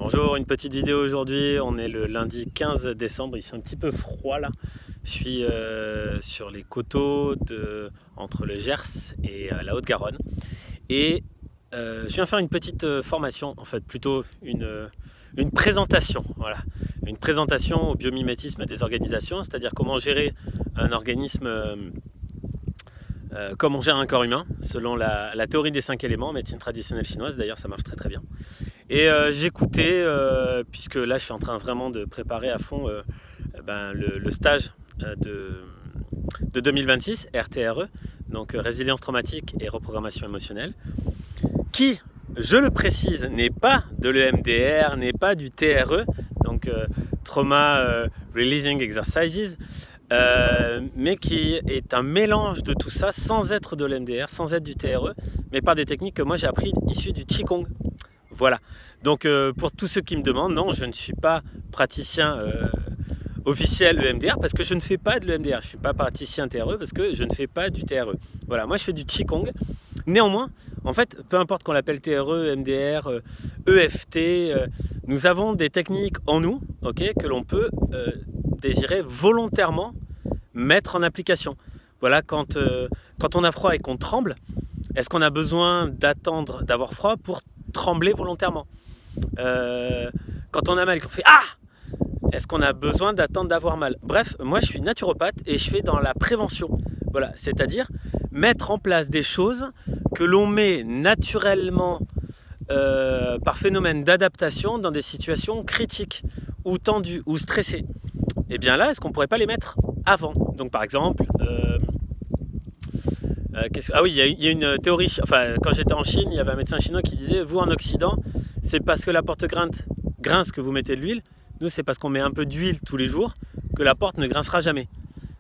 Bonjour, une petite vidéo aujourd'hui, on est le lundi 15 décembre, il fait un petit peu froid là. Je suis sur les coteaux entre le Gers et la Haute-Garonne. Et je viens faire une petite formation, en fait plutôt une présentation. Voilà. Une présentation au biomimétisme des organisations, c'est-à-dire comment gérer un organisme comme on gère un corps humain, selon la théorie des 5 éléments, médecine traditionnelle chinoise, d'ailleurs ça marche très très bien. Et j'écoutais, puisque là je suis en train vraiment de préparer à fond le stage de 2026, RTRE, donc résilience traumatique et reprogrammation émotionnelle, qui, je le précise, n'est pas de l'EMDR, n'est pas du TRE, donc Trauma Releasing Exercises, mais qui est un mélange de tout ça sans être de l'EMDR, sans être du TRE, mais par des techniques que moi j'ai appris issues du Qigong. Voilà, donc pour tous ceux qui me demandent, non, je ne suis pas praticien officiel EMDR parce que je ne fais pas de l'EMDR, je ne suis pas praticien TRE parce que je ne fais pas du TRE. Voilà, moi je fais du Qigong. Néanmoins, en fait, peu importe qu'on l'appelle TRE, EMDR, EFT, nous avons des techniques en nous, okay, que l'on peut désirer volontairement mettre en application. Voilà, quand on a froid et qu'on tremble, est-ce qu'on a besoin d'attendre d'avoir froid pour trembler volontairement? Quand on a mal et qu'on fait « Ah !» est-ce qu'on a besoin d'attendre d'avoir mal? Bref, moi je suis naturopathe et je fais dans la prévention. Voilà, c'est-à-dire mettre en place des choses que l'on met naturellement par phénomène d'adaptation dans des situations critiques ou tendues ou stressées. Et bien là, est-ce qu'on ne pourrait pas les mettre avant? Donc par exemple, ah oui, il y a une théorie, enfin quand j'étais en Chine, il y avait un médecin chinois qui disait, vous en Occident, c'est parce que la porte grince que vous mettez de l'huile, nous c'est parce qu'on met un peu d'huile tous les jours que la porte ne grincera jamais.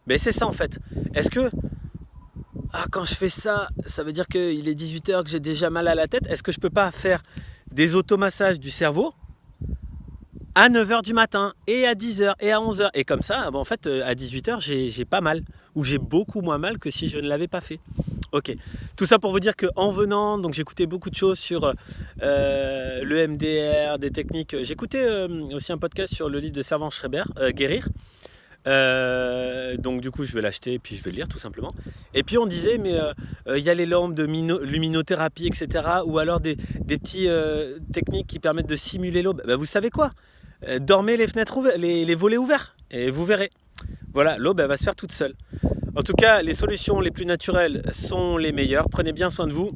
Mais c'est ça en fait. Est-ce que, quand je fais ça, ça veut dire qu'il est 18h, que j'ai déjà mal à la tête? Est-ce que je ne peux pas faire des automassages du cerveau à 9h du matin, et à 10h, et à 11h? Et comme ça, en fait, à 18h, j'ai pas mal, ou j'ai beaucoup moins mal que si je ne l'avais pas fait. Ok, tout ça pour vous dire qu'en venant, donc j'écoutais beaucoup de choses sur le MDR, des techniques. J'écoutais aussi un podcast sur le livre de Servan Schreiber, Guérir. Donc du coup je vais l'acheter et puis je vais le lire tout simplement. Et puis on disait mais il y a les lampes de luminothérapie, etc. Ou alors des petits techniques qui permettent de simuler l'aube. Vous savez quoi, dormez les fenêtres ouvertes, les volets ouverts et vous verrez. Voilà, l'aube elle va se faire toute seule. En tout cas, les solutions les plus naturelles sont les meilleures. Prenez bien soin de vous.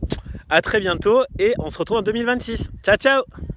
À très bientôt et on se retrouve en 2026. Ciao ciao.